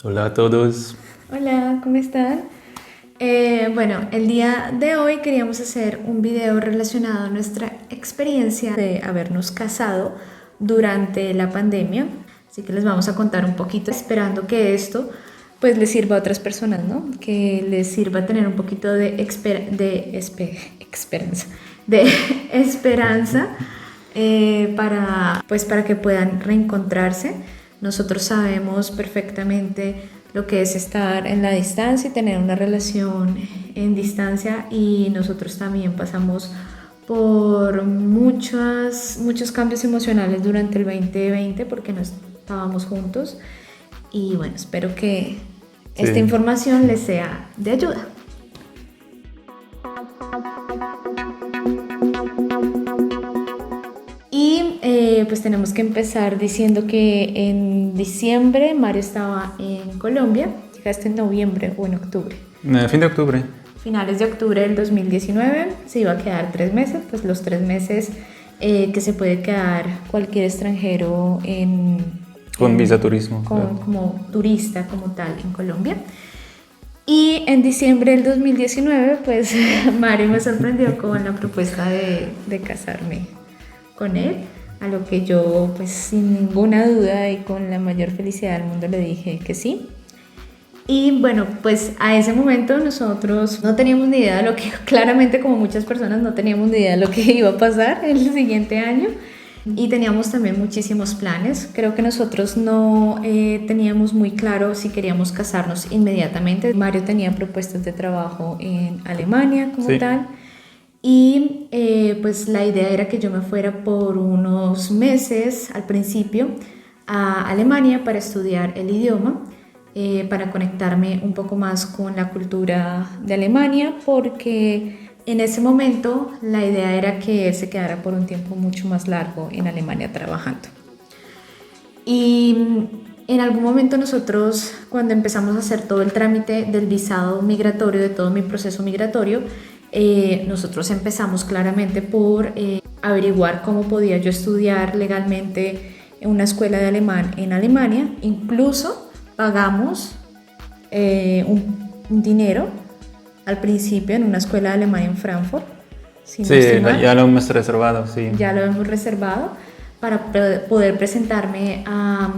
Hola a todos. Hola, ¿cómo están? Bueno, el día de hoy queríamos hacer un video relacionado a nuestra experiencia de habernos casado durante la pandemia. Así que les vamos a contar un poquito, esperando que esto pues les sirva a otras personas, ¿no? Que les sirva tener un poquito de, esperanza, de esperanza para que puedan reencontrarse. Nosotros sabemos perfectamente lo que es estar en la distancia y tener una relación en distancia, y nosotros también pasamos por muchos cambios emocionales durante el 2020 porque no estábamos juntos, y bueno, espero que esta Sí, información les sea de ayuda. Y pues tenemos que empezar diciendo que en diciembre Mario estaba en Colombia, llegaste en noviembre o en octubre. fin de octubre, Finales de octubre del 2019, se iba a quedar 3 meses, pues los 3 meses que se puede quedar cualquier extranjero con visa turismo. Claro. como turista como tal en Colombia. Y en diciembre del 2019, pues Mario me sorprendió con la propuesta de casarme con él, a lo que yo pues sin ninguna duda y con la mayor felicidad del mundo le dije que sí. Y bueno, pues a ese momento nosotros no teníamos ni idea de lo que, claramente como muchas personas no teníamos ni idea de lo que iba a pasar el siguiente año, y teníamos también muchísimos planes. Creo que nosotros no teníamos muy claro si queríamos casarnos inmediatamente. Mario tenía propuestas de trabajo en Alemania como Sí. tal, y pues la idea era que yo me fuera por unos meses al principio a Alemania para estudiar el idioma, para conectarme un poco más con la cultura de Alemania, porque en ese momento la idea era que él se quedara por un tiempo mucho más largo en Alemania trabajando. Y en algún momento nosotros, cuando empezamos a hacer todo el trámite del visado migratorio, de todo mi proceso migratorio, nosotros empezamos claramente por averiguar cómo podía yo estudiar legalmente en una escuela de alemán en Alemania. Incluso pagamos un dinero al principio en una escuela de alemán en Frankfurt. Si no Sí, estoy mal, ya lo hemos reservado, sí. ya lo hemos reservado para poder presentarme a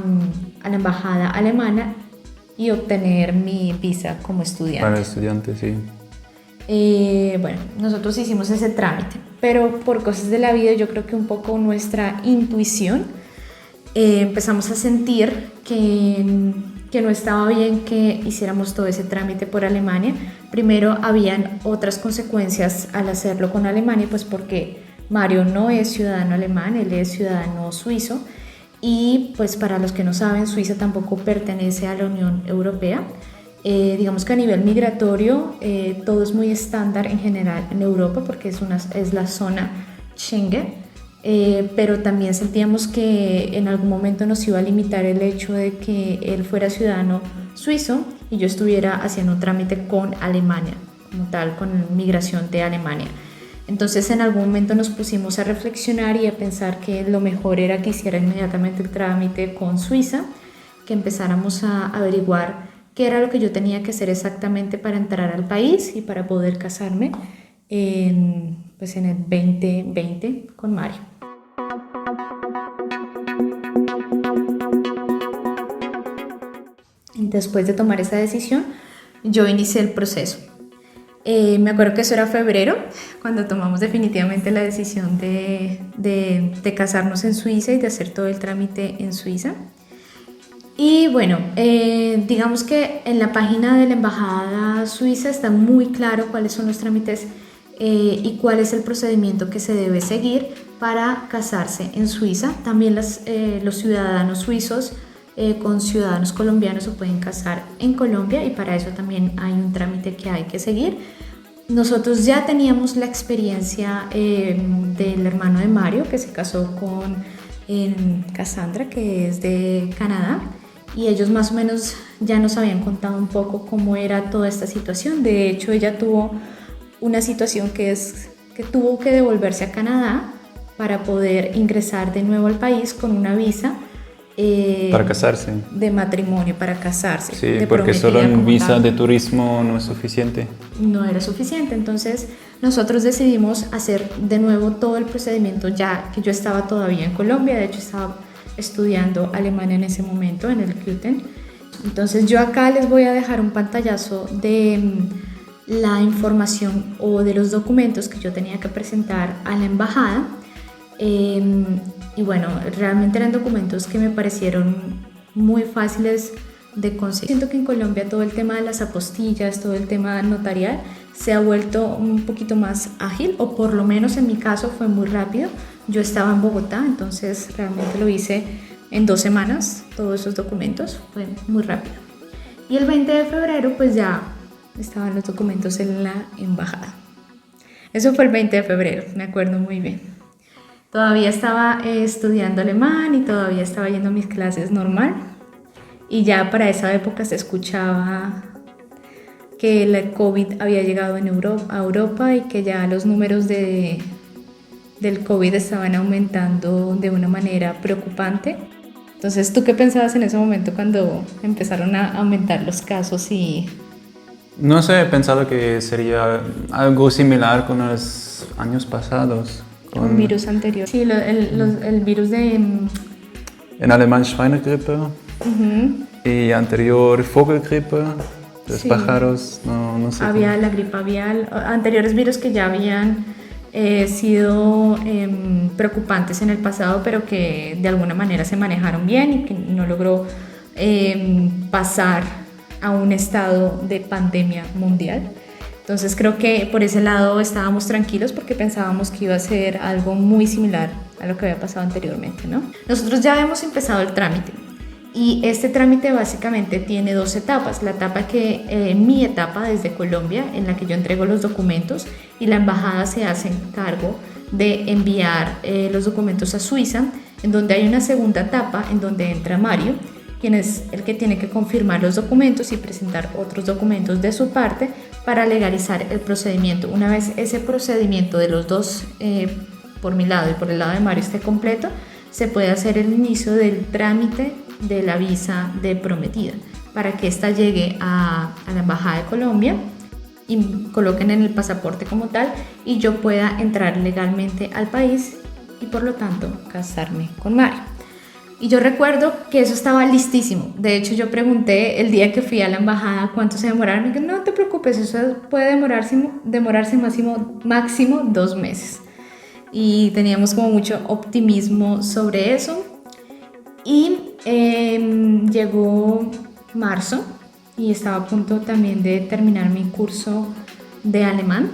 la embajada alemana y obtener mi visa como estudiante. Para estudiantes, sí. Bueno, nosotros hicimos ese trámite, pero por cosas de la vida, yo creo que un poco nuestra intuición, empezamos a sentir que no estaba bien que hiciéramos todo ese trámite por Alemania. Primero, habían otras consecuencias al hacerlo con Alemania, pues porque Mario no es ciudadano alemán, él es ciudadano suizo, y pues para los que no saben, Suiza tampoco pertenece a la Unión Europea. Digamos que a nivel migratorio todo es muy estándar en general en Europa porque es la zona Schengen, pero también sentíamos que en algún momento nos iba a limitar el hecho de que él fuera ciudadano suizo y yo estuviera haciendo un trámite con Alemania, como tal, con migración de Alemania. Entonces en algún momento nos pusimos a reflexionar y a pensar que lo mejor era que hiciera inmediatamente el trámite con Suiza, que empezáramos a averiguar qué era lo que yo tenía que hacer exactamente para entrar al país y para poder casarme pues en el 2020 con Mario. Después de tomar esa decisión, yo inicié el proceso. Me acuerdo que eso era febrero, cuando tomamos definitivamente la decisión de casarnos en Suiza y de hacer todo el trámite en Suiza. Y bueno, digamos que en la página de la Embajada Suiza está muy claro cuáles son los trámites y cuál es el procedimiento que se debe seguir para casarse en Suiza. También los ciudadanos suizos con ciudadanos colombianos se pueden casar en Colombia, y para eso también hay un trámite que hay que seguir. Nosotros ya teníamos la experiencia del hermano de Mario, que se casó con Cassandra, que es de Canadá, y ellos más o menos ya nos habían contado un poco cómo era toda esta situación. De hecho, ella tuvo una situación que tuvo que devolverse a Canadá para poder ingresar de nuevo al país con una visa Para casarse. de matrimonio, para casarse. Sí, de porque solo prometida un como visa tal. de turismo no es suficiente. No era suficiente, entonces nosotros decidimos hacer de nuevo todo el procedimiento ya que yo estaba todavía en Colombia, de hecho estaba estudiando alemán en ese momento en el CUTEN. Entonces yo acá les voy a dejar un pantallazo de la información o de los documentos que yo tenía que presentar a la embajada. Y bueno, realmente eran documentos que me parecieron muy fáciles de conseguir. Siento que en Colombia todo el tema de las apostillas, todo el tema notarial se ha vuelto un poquito más ágil, o por lo menos en mi caso fue muy rápido. Yo estaba en Bogotá, entonces realmente lo hice en 2 semanas, todos esos documentos, fue muy rápido. Y el 20 de febrero pues ya estaban los documentos en la embajada. Eso fue el 20 de febrero, me acuerdo muy bien. Todavía estaba estudiando alemán y todavía estaba yendo a mis clases normal. Y ya para esa época se escuchaba que la COVID había llegado a Europa y que ya los números del COVID estaban aumentando de una manera preocupante. Entonces, ¿tú qué pensabas en ese momento cuando empezaron a aumentar los casos? No sé, he pensado que sería algo similar con los años pasados. Un virus anterior. Sí, el virus de... En alemán Schweinegrippe. Y anterior Vogelgrippe, los sí. Pájaros, no sé. Había la gripe aviar, anteriores virus que ya habían sido preocupantes en el pasado, pero que de alguna manera se manejaron bien y que no logró pasar a un estado de pandemia mundial. Entonces creo que por ese lado estábamos tranquilos porque pensábamos que iba a ser algo muy similar a lo que había pasado anteriormente, ¿no? Nosotros ya hemos empezado el trámite. Y este trámite básicamente tiene 2 etapas. La etapa mi etapa desde Colombia, en la que yo entrego los documentos y la embajada se hace cargo de enviar los documentos a Suiza, en donde hay una segunda etapa en donde entra Mario, quien es el que tiene que confirmar los documentos y presentar otros documentos de su parte para legalizar el procedimiento. Una vez ese procedimiento de los dos, por mi lado y por el lado de Mario, esté completo, se puede hacer el inicio del trámite de la visa de prometida para que ésta llegue a la Embajada de Colombia y coloquen en el pasaporte como tal y yo pueda entrar legalmente al país y por lo tanto casarme con Mario. Y yo recuerdo que eso estaba listísimo. De hecho, yo pregunté el día que fui a la embajada cuánto se demoraron. Me dijeron, no te preocupes, eso puede demorarse máximo 2 meses. Y teníamos como mucho optimismo sobre eso. Y llegó marzo y estaba a punto también de terminar mi curso de alemán.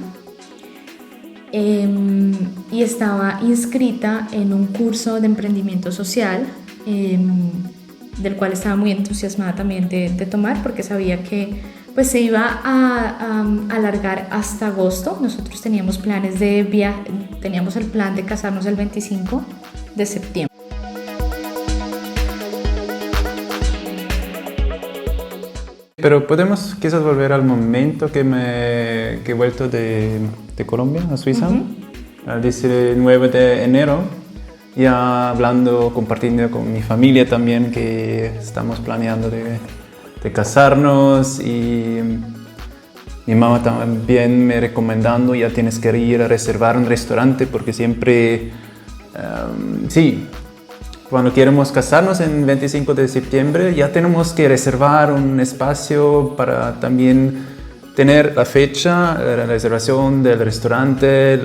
Y estaba inscrita en un curso de emprendimiento social, del cual estaba muy entusiasmada también de tomar, porque sabía que pues se iba a alargar hasta agosto. Nosotros teníamos planes de viaje, teníamos el plan de casarnos el 25 de septiembre. Pero podemos quizás volver al momento que he vuelto de Colombia a Suiza, al 19 de enero, ya hablando, compartiendo con mi familia también que estamos planeando de casarnos, y mi mamá también me recomendando, ya tienes que ir a reservar un restaurante porque siempre, sí, cuando queremos casarnos en 25 de septiembre ya tenemos que reservar un espacio para también tener la fecha, la reservación del restaurante,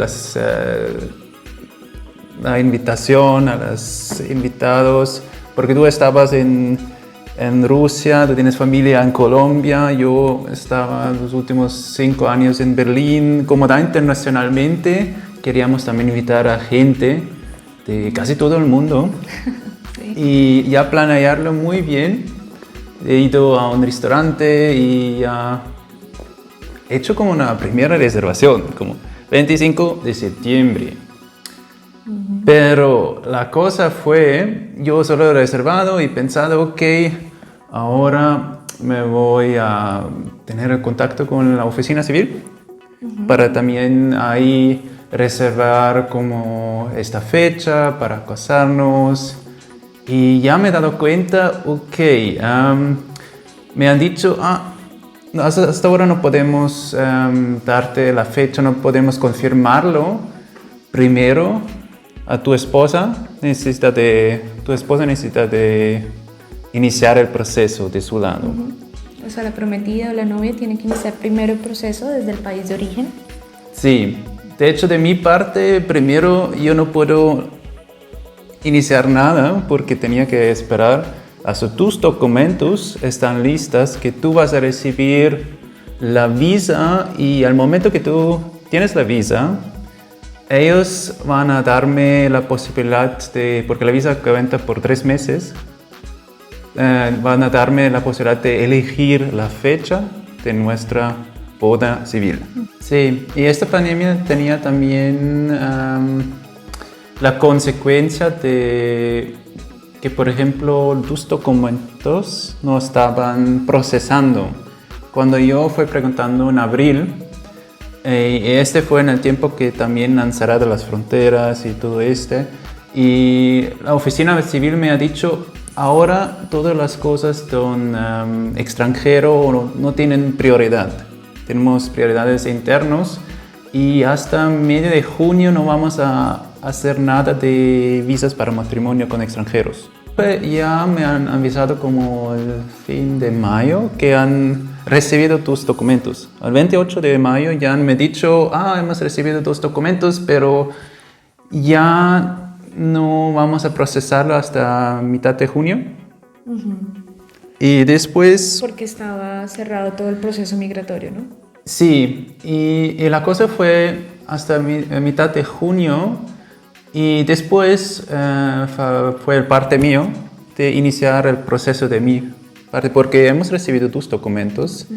la invitación a los invitados, porque tú estabas en Rusia, tú tienes familia en Colombia, yo estaba los últimos 5 años en Berlín. Como da internacionalmente, queríamos también invitar a gente de casi todo el mundo. Sí. Y ya planearlo muy bien. He ido a un restaurante y ya he hecho como una primera reservación, como 25 de septiembre. Pero la cosa fue, yo solo he reservado y pensado, ok, ahora me voy a tener el contacto con la oficina civil para también ahí reservar como esta fecha para casarnos. Y ya me he dado cuenta, ok, me han dicho, no, hasta ahora no podemos darte la fecha, no podemos confirmarlo. Primero, a tu esposa necesita de iniciar el proceso de su lado. O sea, la prometida o la novia tiene que iniciar primero el proceso desde el país de origen. Sí, de hecho de mi parte, primero yo no puedo iniciar nada porque tenía que esperar hasta tus documentos están listas, que tú vas a recibir la visa y al momento que tú tienes la visa, ellos van a darme la posibilidad de, porque la visa cuenta por 3 meses, van a darme la posibilidad de elegir la fecha de nuestra boda civil. Sí, y esta pandemia tenía también la consecuencia de que, por ejemplo, tus documentos no estaban procesando. Cuando yo fui preguntando en abril, este fue en el tiempo que también han cerrado las fronteras y todo y la oficina civil me ha dicho, ahora todas las cosas son extranjero no tienen prioridad. Tenemos prioridades internos y hasta medio de junio no vamos a hacer nada de visas para matrimonio con extranjeros. Ya me han avisado como el fin de mayo que han recibido tus documentos. El 28 de mayo ya me han dicho, hemos recibido tus documentos, pero ya no vamos a procesarlo hasta mitad de junio. Y después... Porque estaba cerrado todo el proceso migratorio, ¿no? Sí, y la cosa fue hasta mitad de junio y después fue el parte mío de iniciar el proceso de mi parte, porque hemos recibido tus documentos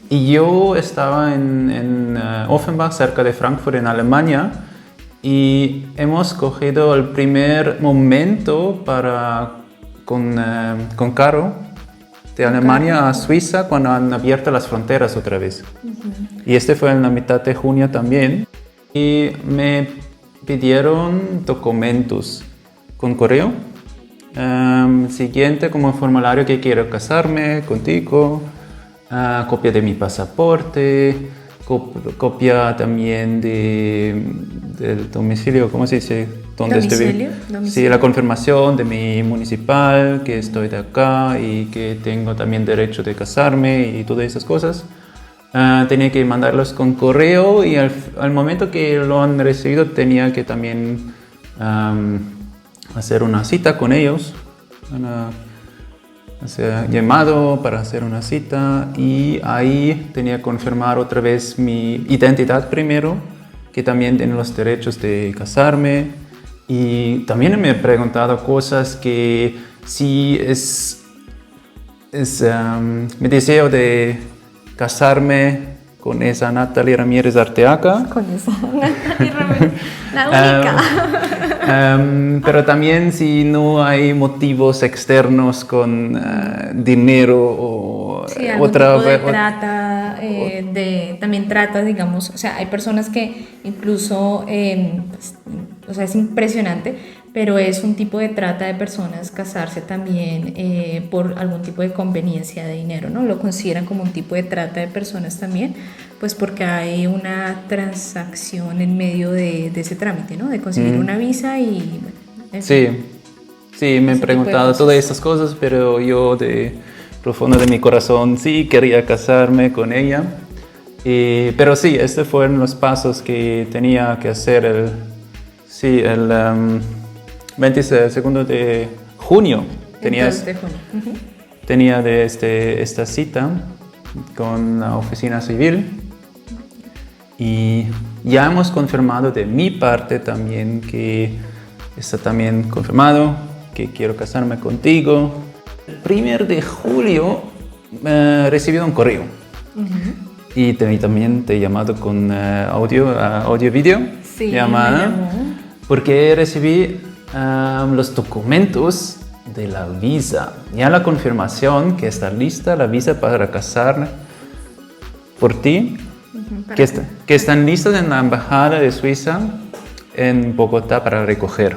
y yo estaba en Offenbach, cerca de Frankfurt, en Alemania, y hemos cogido el primer momento con Caro de Alemania a Suiza cuando han abierto las fronteras otra vez. Y este fue en la mitad de junio también. Y me pidieron documentos con correo. Siguiente como formulario que quiero casarme contigo, copia de mi pasaporte, copia también del domicilio, ¿cómo se dice? ¿Dónde estoy? Sí, la confirmación de mi municipal, que estoy de acá y que tengo también derecho de casarme y todas esas cosas. Tenía que mandarlos con correo y al momento que lo han recibido tenía que también hacer una cita con ellos, llamado para hacer una cita y ahí tenía que confirmar otra vez mi identidad primero, que también tiene los derechos de casarme, y también me he preguntado cosas que si es mi deseo de casarme con esa Natalie Ramírez Arteaga. Con esa Natalie Ramírez, la única. Pero también si no hay motivos externos con dinero o sí, otra tipo de trata, también trata, digamos, o sea, hay personas que incluso, o sea, es impresionante, pero es un tipo de trata de personas casarse también por algún tipo de conveniencia de dinero, ¿no? Lo consideran como un tipo de trata de personas también, pues porque hay una transacción en medio de ese trámite, ¿no? De conseguir una visa y... Bueno, sí, me he preguntado todas esas cosas, pero yo de profundo de mi corazón sí quería casarme con ella. Pero sí, estos fueron los pasos que tenía que hacer el 22 de junio. Tenía esta cita con la oficina civil y ya hemos confirmado de mi parte también que está también confirmado que quiero casarme contigo. El 1 de julio he recibido un correo y también te he llamado con audio-video llamada porque recibí los documentos de la visa, ya la confirmación que está lista la visa para casar por ti, que están listas en la embajada de Suiza en Bogotá para recoger.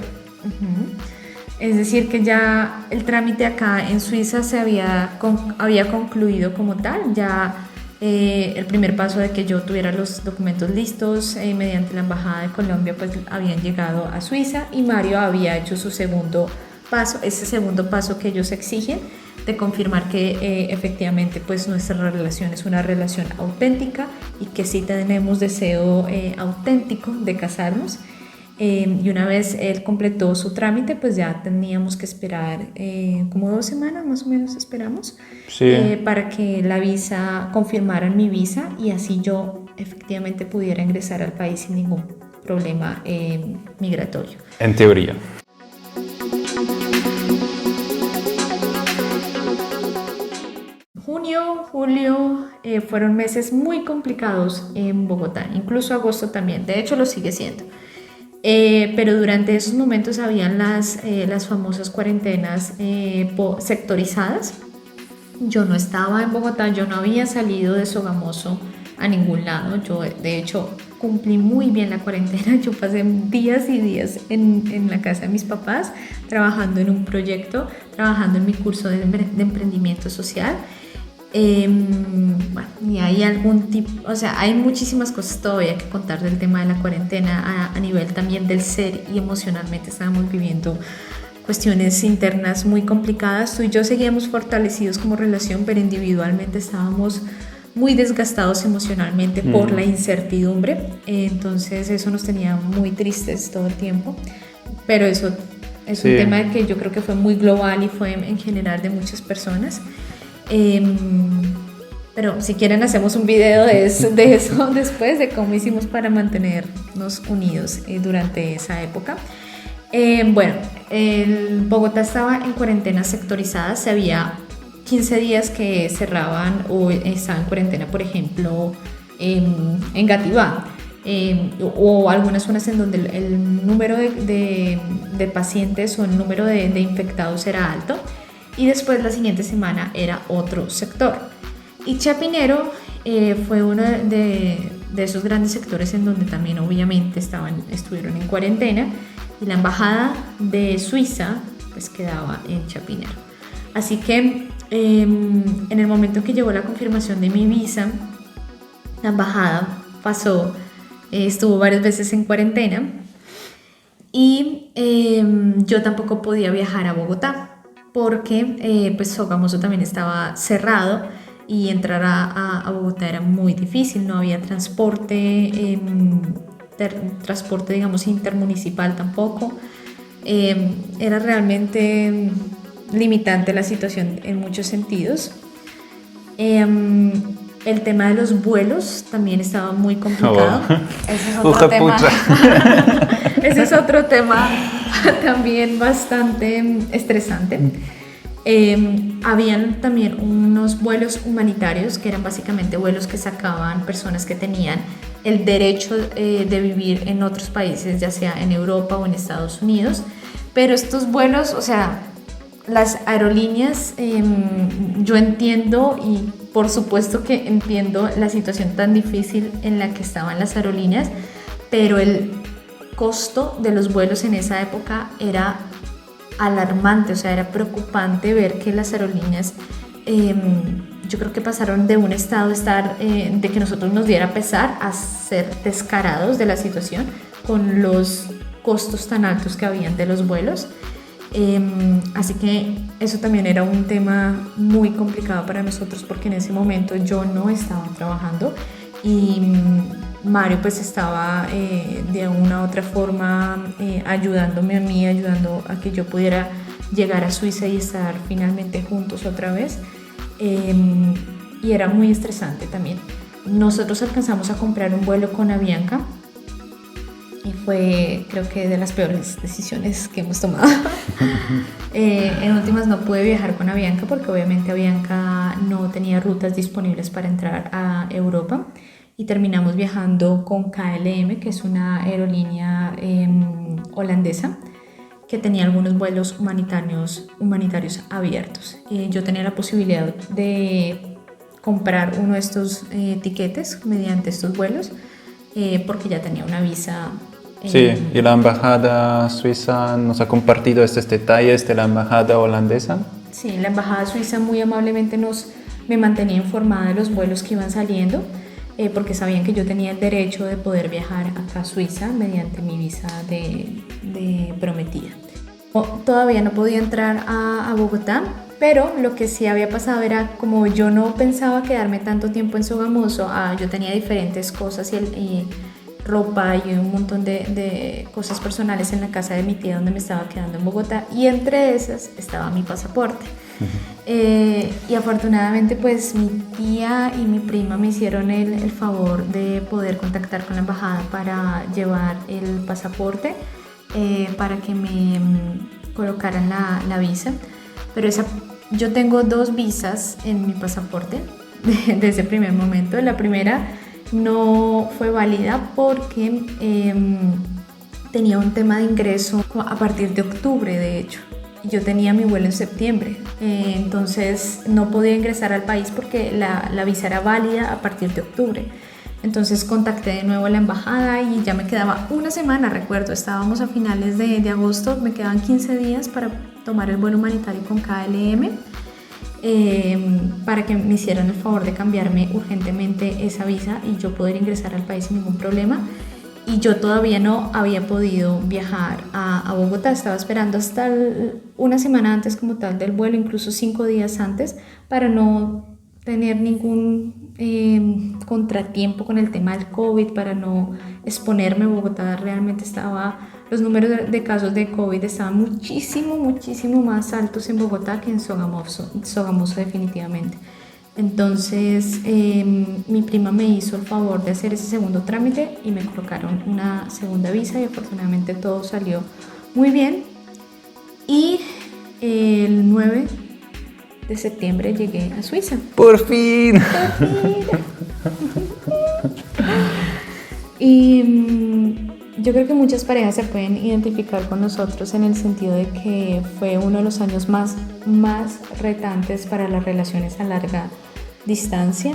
Es decir, que ya el trámite acá en Suiza se había concluido como tal. Ya el primer paso de que yo tuviera los documentos listos mediante la Embajada de Colombia pues habían llegado a Suiza, y Mario había hecho su segundo paso, ese segundo paso que ellos exigen de confirmar que efectivamente pues nuestra relación es una relación auténtica y que sí tenemos deseo auténtico de casarnos. Y una vez él completó su trámite, pues ya teníamos que esperar como 2 semanas más o menos esperamos, Sí. para que la visa, confirmaran mi visa, y así yo efectivamente pudiera ingresar al país sin ningún problema migratorio. En teoría. Junio, julio fueron meses muy complicados en Bogotá, incluso agosto también, de hecho lo sigue siendo. Pero durante esos momentos habían las famosas cuarentenas sectorizadas. Yo no estaba en Bogotá, yo no había salido de Sogamoso a ningún lado. Yo de hecho cumplí muy bien la cuarentena. Yo pasé días y días en la casa de mis papás trabajando en un proyecto, trabajando en mi curso de emprendimiento social. Bueno, y hay algún tipo, o sea, hay muchísimas cosas todavía que contar del tema de la cuarentena a nivel también del ser, y emocionalmente estábamos viviendo cuestiones internas muy complicadas. Tú y yo seguíamos fortalecidos como relación, pero individualmente estábamos muy desgastados emocionalmente por la incertidumbre. Entonces eso nos tenía muy tristes todo el tiempo, pero eso es un tema que yo creo que fue muy global y fue en general de muchas personas. Pero si quieren hacemos un video de eso después, de cómo hicimos para mantenernos unidos durante esa época. Bueno, Bogotá estaba en cuarentena sectorizada. Se había 15 días que cerraban o estaban en cuarentena, por ejemplo, en Gativá, o algunas zonas en donde el número de pacientes o el número de infectados era alto. Y después la siguiente semana era otro sector. Y Chapinero fue uno de esos grandes sectores en donde también obviamente estuvieron en cuarentena, y la embajada de Suiza pues quedaba en Chapinero. Así que en el momento que llegó la confirmación de mi visa, la embajada estuvo varias veces en cuarentena, y yo tampoco podía viajar a Bogotá, porque pues Sogamoso también estaba cerrado y entrar a Bogotá era muy difícil. No había transporte, transporte digamos intermunicipal tampoco. Era realmente limitante la situación en muchos sentidos. El tema de los vuelos también estaba muy complicado. Ese es otro tema. Ese es otro tema también bastante estresante. Habían también unos vuelos humanitarios que eran básicamente vuelos que sacaban personas que tenían el derecho de vivir en otros países, ya sea en Europa o en Estados Unidos. Pero estos vuelos, o sea, las aerolíneas, yo entiendo, y por supuesto que entiendo la situación tan difícil en la que estaban las aerolíneas, pero el costo de los vuelos en esa época era alarmante. O sea, era preocupante ver que las aerolíneas, yo creo que pasaron de un estado de que nosotros nos diera pesar a ser descarados de la situación con los costos tan altos que habían de los vuelos. Así que eso también era un tema muy complicado para nosotros, porque en ese momento yo no estaba trabajando y Mario pues estaba de una u otra forma ayudándome a mí, ayudando a que yo pudiera llegar a Suiza y estar finalmente juntos otra vez. Y era muy estresante también. Nosotros alcanzamos a comprar un vuelo con Avianca y fue, creo que, de las peores decisiones que hemos tomado. En últimas no pude viajar con Avianca porque obviamente Avianca no tenía rutas disponibles para entrar a Europa, y terminamos viajando con KLM, que es una aerolínea holandesa que tenía algunos vuelos humanitarios abiertos. Yo tenía la posibilidad de comprar uno de estos tiquetes mediante estos vuelos porque ya tenía una visa Sí, y la embajada suiza nos ha compartido estos detalles de la embajada holandesa. Sí, la embajada suiza muy amablemente me mantenía informada de los vuelos que iban saliendo, porque sabían que yo tenía el derecho de poder viajar acá a Suiza mediante mi visa de prometida. Todavía no podía entrar a Bogotá, pero lo que sí había pasado era, como yo no pensaba quedarme tanto tiempo en Sogamoso, yo tenía diferentes cosas y ropa y un montón de cosas personales en la casa de mi tía donde me estaba quedando en Bogotá, y entre esas estaba mi pasaporte. Y afortunadamente pues mi tía y mi prima me hicieron el favor de poder contactar con la embajada para llevar el pasaporte, para que me colocaran la visa. Pero yo tengo 2 visas en mi pasaporte desde ese primer momento. La primera no fue válida porque tenía un tema de ingreso a partir de octubre, de hecho. Yo tenía mi vuelo en septiembre, entonces no podía ingresar al país porque la visa era válida a partir de octubre. Entonces contacté de nuevo a la embajada y ya me quedaba una semana, recuerdo, estábamos a finales de agosto, me quedaban 15 días para tomar el vuelo humanitario con KLM, para que me hicieran el favor de cambiarme urgentemente esa visa y yo poder ingresar al país sin ningún problema. Y yo todavía no había podido viajar a Bogotá, estaba esperando hasta una semana antes como tal del vuelo, incluso 5 días antes, para no tener ningún contratiempo con el tema del COVID, para no exponerme. Bogotá realmente los números de casos de COVID estaban muchísimo más altos en Bogotá que en Sogamoso definitivamente. Entonces mi prima me hizo el favor de hacer ese segundo trámite y me colocaron una segunda visa y afortunadamente todo salió muy bien. Y el 9 de septiembre llegué a Suiza. ¡Por fin! Y yo creo que muchas parejas se pueden identificar con nosotros en el sentido de que fue uno de los años más retantes para las relaciones a larga distancia,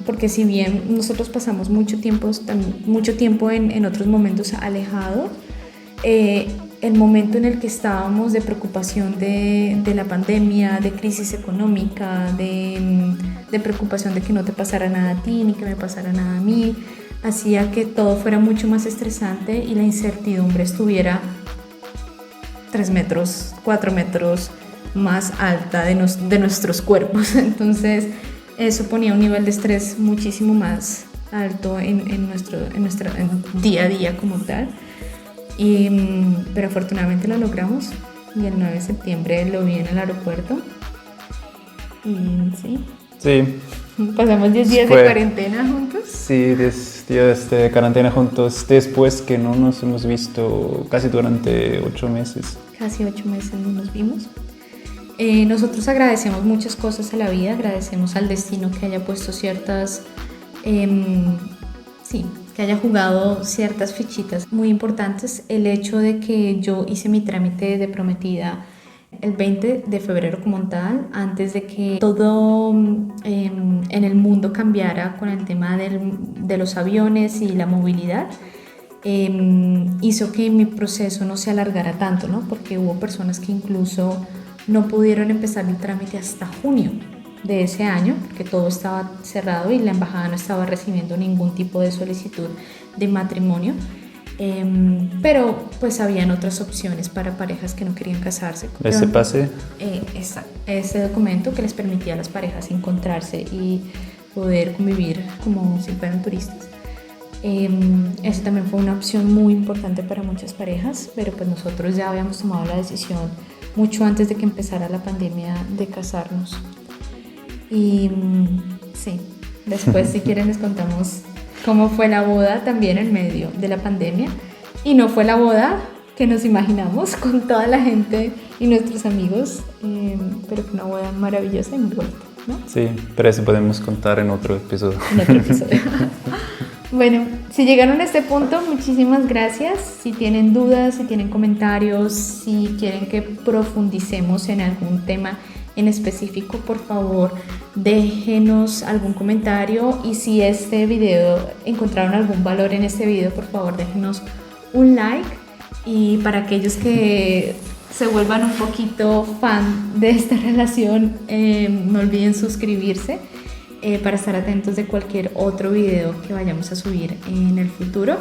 porque si bien nosotros pasamos mucho tiempo en otros momentos alejado, el momento en el que estábamos de preocupación de la pandemia, de crisis económica, de preocupación de que no te pasara nada a ti ni que me pasara nada a mí, hacía que todo fuera mucho más estresante y la incertidumbre estuviera 3 metros, 4 metros más alta de nuestros cuerpos. Entonces eso ponía un nivel de estrés muchísimo más alto en nuestro día a día como tal. Pero afortunadamente lo logramos y el 9 de septiembre lo vi en el aeropuerto y sí. Pasamos 10 días de cuarentena juntos. Sí, 10 días de cuarentena juntos después que no nos hemos visto casi durante 8 meses. Casi 8 meses no nos vimos. Nosotros agradecemos muchas cosas a la vida, agradecemos al destino que haya puesto que haya jugado ciertas fichitas muy importantes. El hecho de que yo hice mi trámite de prometida el 20 de febrero como tal, antes de que todo en el mundo cambiara con el tema de los aviones y la movilidad, hizo que mi proceso no se alargara tanto, ¿no? Porque hubo personas que incluso no pudieron empezar el trámite hasta junio de ese año, porque todo estaba cerrado y la embajada no estaba recibiendo ningún tipo de solicitud de matrimonio, pero pues habían otras opciones para parejas que no querían casarse. ¿Ese pase? Ese documento que les permitía a las parejas encontrarse y poder convivir como si fueran turistas. Eso también fue una opción muy importante para muchas parejas, pero pues nosotros ya habíamos tomado la decisión mucho antes de que empezara la pandemia de casarnos. Y sí, después si quieren les contamos cómo fue la boda también en medio de la pandemia. Y no fue la boda que nos imaginamos con toda la gente y nuestros amigos, pero fue una boda maravillosa y muy bonita, ¿no? Sí, pero eso podemos contar en otro episodio. Bueno, si llegaron a este punto, muchísimas gracias. Si tienen dudas, si tienen comentarios, si quieren que profundicemos en algún tema en específico, por favor déjenos algún comentario, y si encontraron algún valor en este video, por favor déjenos un like. Y para aquellos que se vuelvan un poquito fan de esta relación, no olviden suscribirse para estar atentos de cualquier otro video que vayamos a subir en el futuro.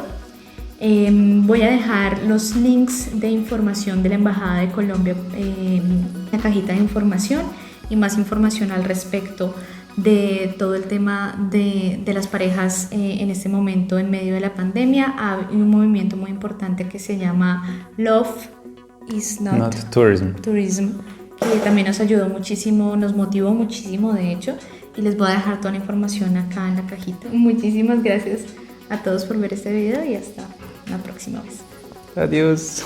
Voy a dejar los links de información de la Embajada de Colombia en la cajita de información, y más información al respecto de todo el tema de las parejas en este momento en medio de la pandemia. Hay un movimiento muy importante que se llama Love is Not Tourism. Que también nos ayudó muchísimo, nos motivó muchísimo de hecho, y les voy a dejar toda la información acá en la cajita. Muchísimas gracias a todos por ver este video y hasta la próxima vez. Adiós.